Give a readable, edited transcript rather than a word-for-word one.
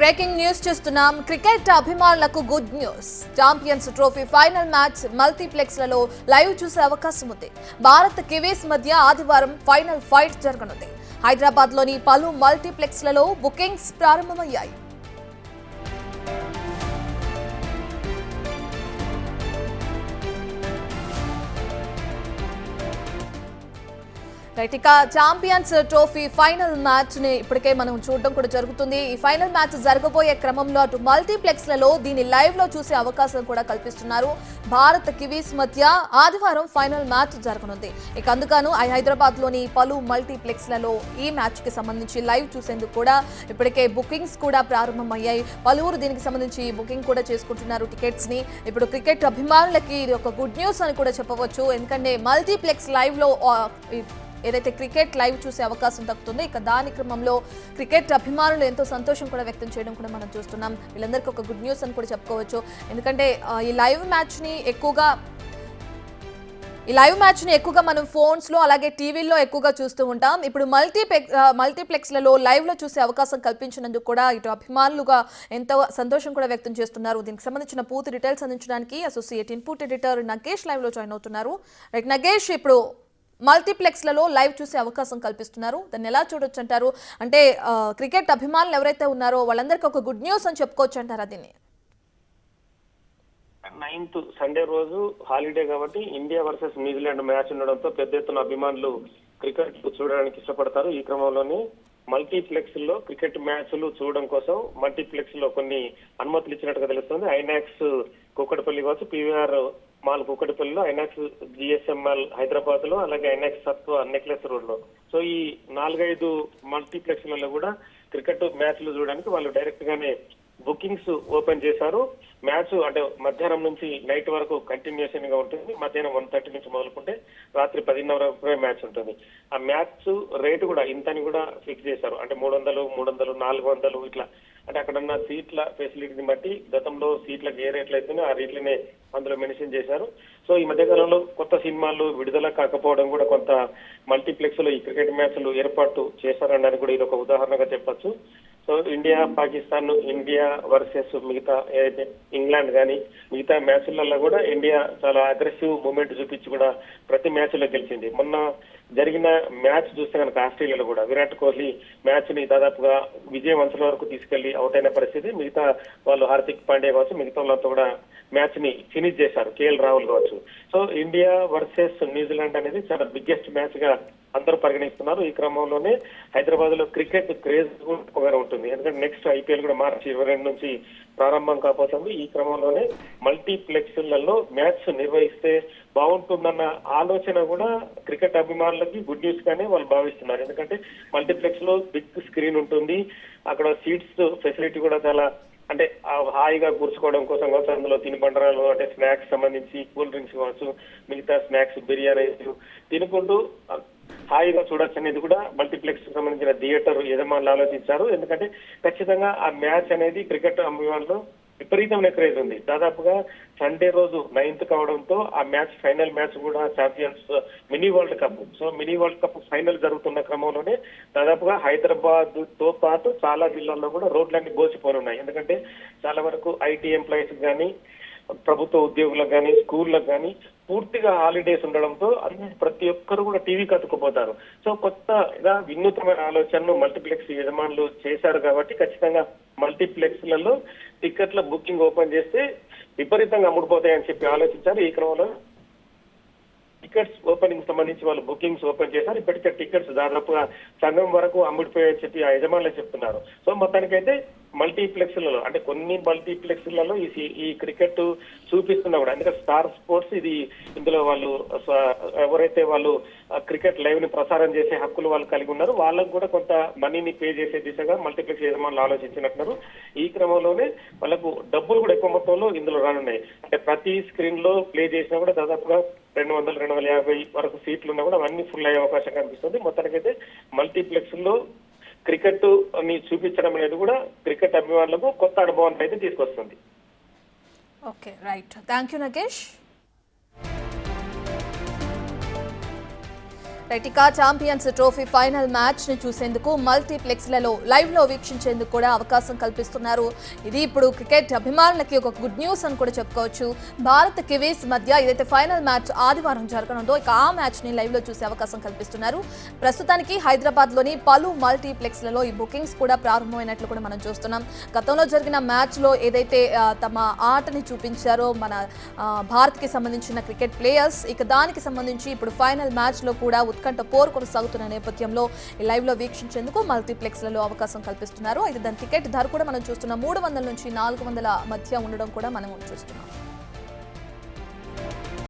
Breaking news చూస్తున్నాం. Cricket అభిమానులకు good news. Champions trophy final match మల్టీప్లెక్స్లలో లైవ్ చూసే అవకాశం ఉంది. భారత్ కివీస్ మధ్య ఆదివారం ఫైనల్ ఫైట్ జరగనుంది. హైదరాబాద్లోని పలు మల్టీప్లెక్స్లలో బుకింగ్స్ ప్రారంభమయ్యాయి. ఇక ఛాంపియన్స్ ట్రోఫీ ఫైనల్ మ్యాచ్ ని ఇప్పటికే మనం చూడడం కూడా జరుగుతుంది. ఈ ఫైనల్ మ్యాచ్ జరగబోయే క్రమంలో అటు మల్టీప్లెక్స్లలో దీన్ని లైవ్ లో చూసే అవకాశం కూడా కల్పిస్తున్నారు. భారత్ కివీస్ మధ్య ఆదివారం ఫైనల్ మ్యాచ్ జరగనుంది. ఇక అందుకను హైదరాబాద్ లోని పలు మల్టీప్లెక్స్లలో ఈ మ్యాచ్ కి సంబంధించి లైవ్ చూసేందుకు కూడా ఇప్పటికే బుకింగ్స్ కూడా ప్రారంభమయ్యాయి. పలువురు దీనికి సంబంధించి బుకింగ్ కూడా చేసుకుంటున్నారు టికెట్స్ ని. ఇప్పుడు క్రికెట్ అభిమానులకి ఇది ఒక గుడ్ న్యూస్ అని కూడా చెప్పవచ్చు. ఎందుకంటే మల్టీప్లెక్స్ లైవ్ లో ఏదైతే క్రికెట్ లైవ్ చూసే అవకాశం దక్కుతుందో ఇక దాని క్రమంలో క్రికెట్ అభిమానులు ఎంతో సంతోషం కూడా వ్యక్తం చేయడం కూడా మనం చూస్తున్నాం. వీళ్ళందరికీ ఒక గుడ్ న్యూస్ అని కూడా చెప్పుకోవచ్చు. ఎందుకంటే ఈ లైవ్ మ్యాచ్ని ఎక్కువగా మనం ఫోన్స్లో అలాగే టీవీల్లో ఎక్కువగా చూస్తూ ఉంటాం. ఇప్పుడు మల్టీప్లెక్స్లలో లైవ్లో చూసే అవకాశం కల్పించినందుకు కూడా ఇటు అభిమానులుగా ఎంతో సంతోషం కూడా వ్యక్తం చేస్తున్నారు. దీనికి సంబంధించిన పూర్తి డీటెయిల్స్ అందించడానికి అసోసియేట్ ఇన్పుట్ ఎడిటర్ నగేష్ లైవ్లో జాయిన్ అవుతున్నారు. రైట్ నగేష్, ఇప్పుడు మల్టీప్లెక్స్లలో లైవ్ చూసే అవకాశం కల్పిస్తున్నారు. దాన్ని ఎలా చూడొచ్చు అంటారు? అంటే క్రికెట్ అభిమానులు ఎవరైతే ఉన్నారో వాళ్ళందరికీ ఒక గుడ్ న్యూస్ అని చెప్పుకోవచ్చు అంటారా దీన్ని? 9th సండే రోజు హాలిడే కాబట్టి ఇండియా వర్సెస్ న్యూజిలాండ్ మ్యాచ్ ఉండడంతో పెద్ద ఎత్తున అభిమానులు క్రికెట్ చూడడానికి ఇష్టపడతారు. ఈ క్రమంలోనే మల్టీప్లెక్స్ లో క్రికెట్ మ్యాచ్లు చూడడం కోసం మల్టీప్లెక్స్ లో కొన్ని అనుమతులు ఇచ్చినట్టుగా తెలుస్తుంది. ఐనాక్స్ కూకట్పల్లి కావచ్చు, పీవీఆర్ మాల్ కూకట్పల్లిలో, ఐనాక్స్ జిఎస్ఎంఎల్ హైదరాబాద్ లో, అలాగే ఐనాక్స్ సత్వ నెక్లెస్ రోడ్ లో. సో ఈ 4-5 మల్టీప్లెక్స్ లలో కూడా క్రికెట్ మ్యాచ్లు చూడడానికి వాళ్ళు డైరెక్ట్ గానే బుకింగ్స్ ఓపెన్ చేశారు. మ్యాచ్ అంటే మధ్యాహ్నం నుంచి నైట్ వరకు కంటిన్యూషన్ గా ఉంటుంది. మధ్యాహ్నం 1:30 నుంచి మొదలుకుంటే రాత్రి 10:30 వరకు మ్యాచ్ ఉంటుంది. ఆ మ్యాచ్ రేటు కూడా ఇంతని కూడా ఫిక్స్ చేశారు. అంటే 300, 400 ఇట్లా. అంటే అక్కడున్న సీట్ల ఫెసిలిటీని బట్టి గతంలో సీట్లకు ఏ రేట్లు అవుతుందో ఆ రేట్లనే అందులో మెన్షన్ చేశారు. సో ఈ మధ్యకాలంలో కొత్త సినిమాలు విడుదల కాకపోవడం కూడా కొంత మల్టీప్లెక్స్ లో ఈ క్రికెట్ మ్యాచ్లు ఏర్పాటు చేశారన్నది కూడా ఇది ఒక ఉదాహరణగా చెప్పొచ్చు. So India Pakistan, India versus మిగతా ఏదైతే ఇంగ్లాండ్ కానీ మిగతా మ్యాచ్లలో కూడా ఇండియా చాలా అగ్రెసివ్ మూమెంట్ చూపించి కూడా ప్రతి మ్యాచ్ లో గెలిచింది. మొన్న జరిగిన మ్యాచ్ చూస్తే కనుక ఆస్ట్రేలియాలో కూడా విరాట్ కోహ్లీ మ్యాచ్ ని దాదాపుగా విజయం అంచుల వరకు తీసుకెళ్లి అవుట్ అయిన పరిస్థితి. మిగతా వాళ్ళు హార్దిక్ పాండ్యా కావచ్చు, మిగతా వాళ్ళతో కూడా మ్యాచ్ ని ఫినిష్ చేశారు, కేఎల్ రాహుల్ కావచ్చు. సో ఇండియా వర్సెస్ న్యూజిలాండ్ అనేది చాలా బిగ్గెస్ట్ మ్యాచ్ గా అందరూ పరిగణిస్తున్నారు. ఈ క్రమంలోనే హైదరాబాద్ లో క్రికెట్ క్రేజ్ కూడా ఉంటుంది. ఎందుకంటే నెక్స్ట్ ఐపీఎల్ కూడా మార్చి 22 నుంచి ప్రారంభం కాబోతుంది. ఈ క్రమంలోనే మల్టీప్లెక్స్లలో మ్యాచ్ నిర్వహిస్తే బాగుంటుందన్న ఆలోచన కూడా క్రికెట్ అభిమానులకి గుడ్ న్యూస్ గానే వాళ్ళు భావిస్తున్నారు. ఎందుకంటే మల్టీప్లెక్స్ లో బిగ్ స్క్రీన్ ఉంటుంది. అక్కడ సీట్స్ ఫెసిలిటీ కూడా చాలా అంటే హాయిగా కూర్చుకోవడం కోసం కావచ్చు, అందులో తినుబండరాలు అంటే స్నాక్స్ సంబంధించి కూల్ డ్రింక్స్ కావచ్చు, మిగతా స్నాక్స్ బిర్యానీ తినుకుంటూ హాయిగా చూడొచ్చు అనేది కూడా మల్టీప్లెక్స్ సంబంధించిన థియేటర్ యజమానులు ఆలోచించారు. ఎందుకంటే ఖచ్చితంగా ఆ మ్యాచ్ అనేది క్రికెట్ అభిమానులు విపరీతమైన క్రేజ్ ఉంది. దాదాపుగా సండే రోజు 9th కావడంతో ఆ మ్యాచ్ ఫైనల్ మ్యాచ్ కూడా champions mini world cup. So mini world cup final జరుగుతున్న క్రమంలోనే దాదాపుగా హైదరాబాద్ తో పాటు చాలా జిల్లాల్లో కూడా రోడ్లన్నీ బోసిపోనున్నాయి. ఎందుకంటే చాలా వరకు ఐటీ ఎంప్లాయీస్ కానీ, ప్రభుత్వ ఉద్యోగులకు కానీ, స్కూళ్ళకు కానీ పూర్తిగా హాలిడేస్ ఉండడంతో ప్రతి ఒక్కరు కూడా టీవీకి అతుక్కుపోతారు. సో కొత్తగా వినూత్నమైన ఆలోచనను మల్టీప్లెక్స్ యజమానులు చేశారు కాబట్టి ఖచ్చితంగా మల్టీప్లెక్స్లలో టికెట్ల బుకింగ్ ఓపెన్ చేస్తే విపరీతంగా అమ్ముడుపోతాయని చెప్పి ఆలోచించారు. ఈ క్రమంలో టికెట్స్ ఓపెనింగ్ సంబంధించి వాళ్ళు బుకింగ్స్ ఓపెన్ చేశారు. ఇప్పటికే టికెట్స్ దాదాపుగా సగం వరకు అమ్ముడిపోయాయని చెప్పి ఆ యజమానులు చెప్తున్నారు. సో మొత్తానికైతే మల్టీప్లెక్స్లలో అంటే కొన్ని మల్టీప్లెక్స్లలో ఈ క్రికెట్ చూపిస్తున్నా కూడా, ఎందుకంటే స్టార్ స్పోర్ట్స్ ఇది ఇందులో వాళ్ళు ఎవరైతే వాళ్ళు క్రికెట్ లైవ్ ని ప్రసారం చేసే హక్కులు వాళ్ళు కలిగి ఉన్నారు, వాళ్ళకు కూడా కొంత మనీని పే చేసే దిశగా మల్టీప్లెక్స్ యజమానులు ఆలోచించినట్టున్నారు. ఈ క్రమంలోనే వాళ్ళకు డబ్బులు కూడా ఎక్కువ మొత్తంలో ఇందులో రానున్నాయి. అంటే ప్రతి స్క్రీన్ లో ప్లే చేసినా కూడా దాదాపుగా 200-250 వరకు సీట్లు ఉన్నా కూడా అవన్నీ ఫుల్ అయ్యే అవకాశం కనిపిస్తుంది. మొత్తానికైతే మల్టీప్లెక్స్ లో క్రికెట్ ని చూపించడం అనేది కూడా క్రికెట్ అభిమానులకు కొత్త అనుభవాన్ని అయితే తీసుకొస్తుంది. Okay, right. Thank you Nagesh. Right, ఇక ఛాంపియన్స్ ట్రోఫీ ఫైనల్ మ్యాచ్ ని చూసేందుకు మల్టీప్లెక్స్లలో లైవ్ లో వీక్షించేందుకు కూడా అవకాశం కల్పిస్తున్నారు. ఇది ఇప్పుడు క్రికెట్ అభిమానులకి ఒక గుడ్ న్యూస్ అని కూడా చెప్పుకోవచ్చు. భారత్ కివీస్ మధ్య ఏదైతే ఫైనల్ మ్యాచ్ ఆదివారం జరగనుందో ఇక ఆ మ్యాచ్ ని లైవ్ లో చూసే అవకాశం కల్పిస్తున్నారు. ప్రస్తుతానికి హైదరాబాద్ లోని పలు మల్టీప్లెక్స్లలో ఈ బుకింగ్స్ కూడా ప్రారంభమైనట్లు కూడా మనం చూస్తున్నాం. గతంలో జరిగిన మ్యాచ్ లో ఏదైతే తమ ఆటని చూపించారో మన భారత్ కి సంబంధించిన క్రికెట్ ప్లేయర్స్, ఇక దానికి సంబంధించి ఇప్పుడు ఫైనల్ మ్యాచ్ లో కూడా ఉత్కంఠ పోరు కొనసాగుతున్న నేపథ్యంలో ఈ లైవ్ లో వీక్షించేందుకు మల్టీప్లెక్స్లలో అవకాశం కల్పిస్తున్నారు. అయితే దాని టికెట్ ధర కూడా మనం చూస్తున్నాం 300 నుంచి 400 మధ్య ఉండడం కూడా మనం చూస్తున్నాం.